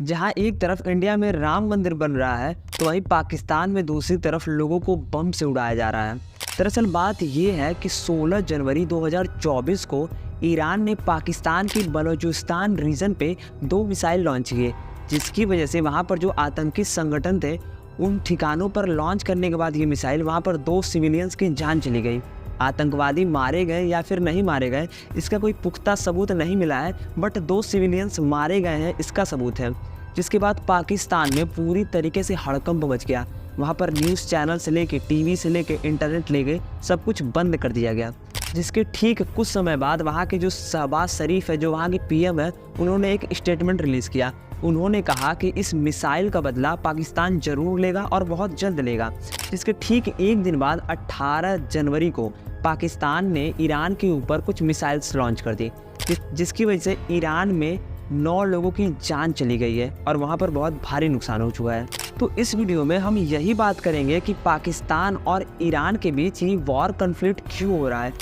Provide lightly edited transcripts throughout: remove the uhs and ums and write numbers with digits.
जहां एक तरफ इंडिया में राम मंदिर बन रहा है तो वहीं पाकिस्तान में दूसरी तरफ लोगों को बम से उड़ाया जा रहा है। दरअसल बात यह है कि 16 जनवरी 2024 को ईरान ने पाकिस्तान की बलूचिस्तान रीजन पे 2 मिसाइल लॉन्च किए, जिसकी वजह से वहां पर जो आतंकी संगठन थे उन ठिकानों पर लॉन्च करने के बाद ये मिसाइल वहां पर 2 सिविलियंस की जान चली गई। आतंकवादी मारे गए या फिर नहीं मारे गए इसका कोई पुख्ता सबूत नहीं मिला है, बट 2 सिविलियंस मारे गए हैं इसका सबूत है। जिसके बाद पाकिस्तान में पूरी तरीके से हड़कंप मच गया। वहाँ पर न्यूज़ चैनल से लेके टीवी से लेके इंटरनेट ले गए सब कुछ बंद कर दिया गया। जिसके ठीक कुछ समय बाद वहाँ के जो शहबाज शरीफ है, जो वहाँ के पीएम है, उन्होंने एक स्टेटमेंट रिलीज़ किया। उन्होंने कहा कि इस मिसाइल का बदला पाकिस्तान जरूर लेगा और बहुत जल्द लेगा। जिसके ठीक एक दिन बाद 18 जनवरी को पाकिस्तान ने ईरान के ऊपर कुछ मिसाइल्स लॉन्च कर दी, जिसकी वजह से ईरान में 9 लोगों की जान चली गई है और वहाँ पर बहुत भारी नुकसान हो चुका है। तो इस वीडियो में हम यही बात करेंगे कि पाकिस्तान और ईरान के बीच ये वॉर कॉन्फ्लिक्ट क्यों हो रहा है।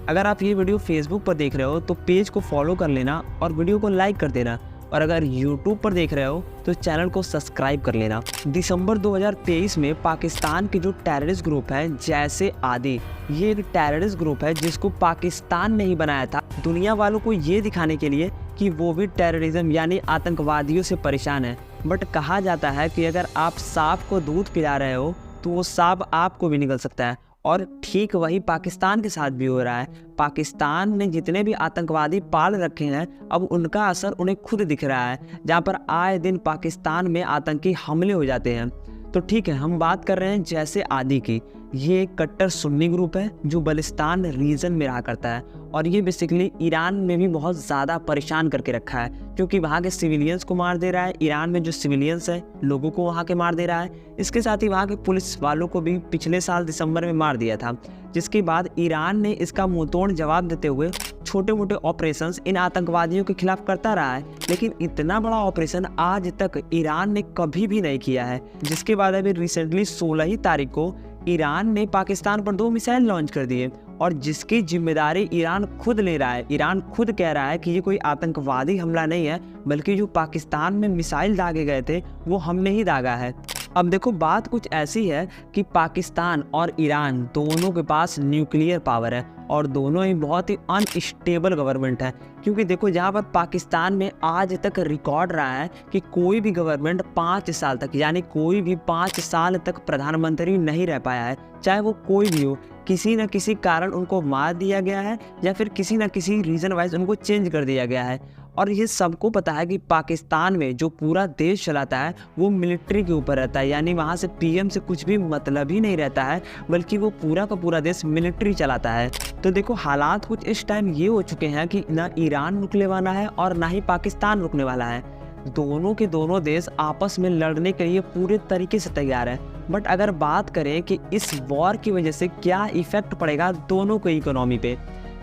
अगर आप ये वीडियो फेसबुक पर देख रहे हो तो पेज को फॉलो कर लेना और वीडियो को लाइक कर देना, और अगर यूट्यूब पर देख रहे हो तो चैनल को सब्सक्राइब कर लेना। दिसंबर 2023 में पाकिस्तान के जो टेररिस्ट ग्रुप है जैसे आदि, ये एक टेररिस्ट ग्रुप है जिसको पाकिस्तान ने ही बनाया था दुनिया वालों को ये दिखाने के लिए कि वो भी टेररिज्म यानी आतंकवादियों से परेशान है। बट कहा जाता है कि अगर आप सांप को दूध पिला रहे हो तो वो सांप आपको भी निगल सकता है, और ठीक वही पाकिस्तान के साथ भी हो रहा है। पाकिस्तान ने जितने भी आतंकवादी पाल रखे हैं अब उनका असर उन्हें खुद दिख रहा है, जहां पर आए दिन पाकिस्तान में आतंकी हमले हो जाते हैं। तो ठीक है, हम बात कर रहे हैं जैसे आदि की। ये एक कट्टर सुन्नी ग्रुप है जो बलिस्तान रीजन में रहा करता है, और ये बेसिकली ईरान में भी बहुत ज़्यादा परेशान करके रखा है, क्योंकि वहाँ के सिविलियंस को मार दे रहा है। ईरान में जो सिविलियंस है लोगों को वहाँ के मार दे रहा है। इसके साथ ही वहाँ के पुलिस वालों को भी पिछले साल दिसंबर में मार दिया था। जिसके बाद ईरान ने इसका मुंहतोड़ जवाब देते हुए छोटे मोटे ऑपरेशंस इन आतंकवादियों के खिलाफ करता रहा है, लेकिन इतना बड़ा ऑपरेशन आज तक ईरान ने कभी भी नहीं किया है। जिसके बाद अभी रिसेंटली 16 ही तारीख को ईरान ने पाकिस्तान पर 2 मिसाइल लॉन्च कर दिए, और जिसकी जिम्मेदारी ईरान खुद ले रहा है। ईरान खुद कह रहा है कि ये कोई आतंकवादी हमला नहीं है, बल्कि जो पाकिस्तान में मिसाइल दागे गए थे वो हमने ही दागा है। अब देखो, बात कुछ ऐसी है कि पाकिस्तान और ईरान दोनों के पास न्यूक्लियर पावर है, और दोनों ही बहुत ही अनस्टेबल गवर्नमेंट है। क्योंकि देखो, जहाँ पर पाकिस्तान में आज तक रिकॉर्ड रहा है कि कोई भी गवर्नमेंट 5 साल तक, यानी कोई भी 5 साल तक प्रधानमंत्री नहीं रह पाया है, चाहे वो कोई भी हो। किसी न किसी कारण उनको मार दिया गया है या फिर किसी न किसी रीज़न वाइज उनको चेंज कर दिया गया है। और ये सबको पता है कि पाकिस्तान में जो पूरा देश चलाता है वो मिलिट्री के ऊपर रहता है, यानी वहाँ से पीएम से कुछ भी मतलब ही नहीं रहता है, बल्कि वो पूरा का पूरा देश मिलिट्री चलाता है। तो देखो, हालात कुछ इस टाइम ये हो चुके हैं कि ना ईरान रुकने वाला है और ना ही पाकिस्तान रुकने वाला है। दोनों के दोनों देश आपस में लड़ने के लिए पूरे तरीके से तैयार है। बट अगर बात करें कि इस वॉर की वजह से क्या इफेक्ट पड़ेगा दोनों की इकोनॉमी पे,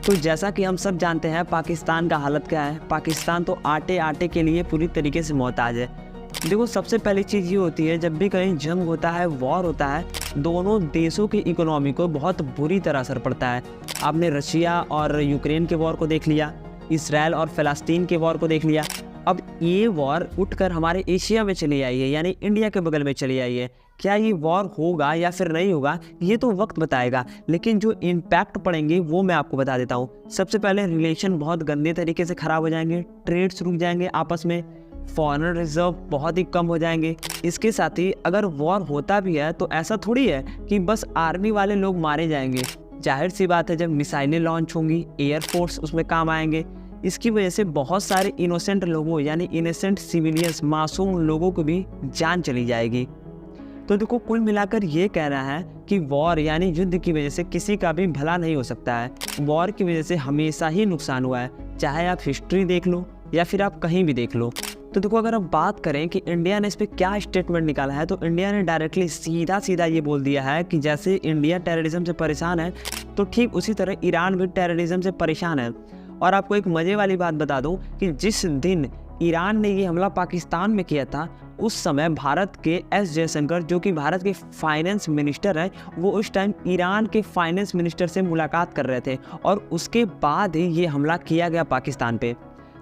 तो जैसा कि हम सब जानते हैं पाकिस्तान का हालत क्या है। पाकिस्तान तो आटे के लिए पूरी तरीके से मोहताज है। देखो, सबसे पहली चीज़ ये होती है, जब भी कहीं जंग होता है, वॉर होता है, दोनों देशों की इकोनॉमी को बहुत बुरी तरह असर पड़ता है। आपने रशिया और यूक्रेन के वॉर को देख लिया, इसराइल और फ़लस्तीन के वॉर को देख लिया। अब ये वॉर उठकर हमारे एशिया में चली आई है, यानी इंडिया के बगल में चली आई है। क्या ये वॉर होगा या फिर नहीं होगा ये तो वक्त बताएगा, लेकिन जो इम्पैक्ट पड़ेंगे वो मैं आपको बता देता हूँ। सबसे पहले रिलेशन बहुत गंदे तरीके से ख़राब हो जाएंगे, ट्रेड्स रुक जाएंगे आपस में, फॉरेन रिजर्व बहुत ही कम हो जाएंगे। इसके साथ ही अगर वॉर होता भी है तो ऐसा थोड़ी है कि बस आर्मी वाले लोग मारे जाएंगे। जाहिर सी बात है, जब मिसाइलें लॉन्च होंगी एयरफोर्स उसमें काम आएंगे। इसकी वजह से बहुत सारे इनोसेंट लोगों यानी इनोसेंट सिविलियंस, मासूम लोगों को भी जान चली जाएगी। तो देखो, कुल मिलाकर ये कह रहा है कि वॉर यानी युद्ध की वजह से किसी का भी भला नहीं हो सकता है। वॉर की वजह से हमेशा ही नुकसान हुआ है, चाहे आप हिस्ट्री देख लो या फिर आप कहीं भी देख लो। तो देखो, अगर हम बात करें कि इंडिया ने इस पर क्या स्टेटमेंट निकाला है, तो इंडिया ने डायरेक्टली सीधा ये बोल दिया है कि जैसे इंडिया टेररिज्म से परेशान है तो ठीक उसी तरह ईरान भी टेररिज्म से परेशान है। और आपको एक मज़े वाली बात बता दूं कि जिस दिन ईरान ने ये हमला पाकिस्तान में किया था, उस समय भारत के एस जयशंकर, जो कि भारत के फाइनेंस मिनिस्टर हैं, वो उस टाइम ईरान के फाइनेंस मिनिस्टर से मुलाकात कर रहे थे, और उसके बाद ही ये हमला किया गया पाकिस्तान पे।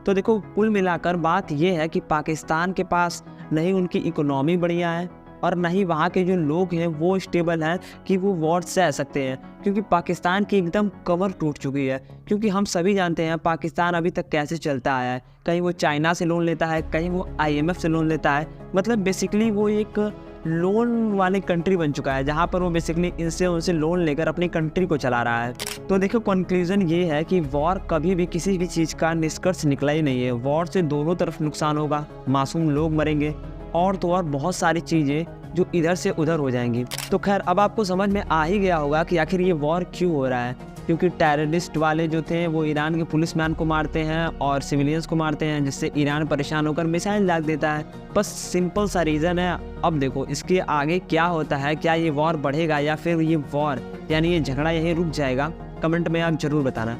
तो देखो कुल मिलाकर बात ये है कि पाकिस्तान के पास नहीं उनकी इकोनॉमी बढ़िया है और ना ही वहाँ के जो लोग हैं वो स्टेबल हैं कि वो वॉर सह सकते हैं, क्योंकि पाकिस्तान की एकदम कमर टूट चुकी है। क्योंकि हम सभी जानते हैं पाकिस्तान अभी तक कैसे चलता आया है, कहीं वो चाइना से लोन लेता है, कहीं वो IMF से लोन लेता है। मतलब बेसिकली वो एक लोन वाली कंट्री बन चुका है, जहाँ पर वो बेसिकली इनसे उनसे लोन लेकर अपनी कंट्री को चला रहा है। तो देखो कंक्लूजन ये है कि वॉर कभी भी किसी भी चीज़ का निष्कर्ष निकला ही नहीं है। वॉर से दोनों तरफ नुकसान होगा, मासूम लोग मरेंगे और तो और बहुत सारी चीज़ें जो इधर से उधर हो जाएंगी। तो खैर अब आपको समझ में आ ही गया होगा कि आखिर ये वॉर क्यों हो रहा है। क्योंकि टेररिस्ट वाले जो थे वो ईरान के पुलिसमैन को मारते हैं और सिविलियंस को मारते हैं, जिससे ईरान परेशान होकर मिसाइल दाग देता है। बस सिंपल सा रीज़न है। अब देखो इसके आगे क्या होता है, क्या ये वॉर बढ़ेगा या फिर ये वॉर यानी ये झगड़ा यहीं रुक जाएगा, कमेंट में आप ज़रूर बताना।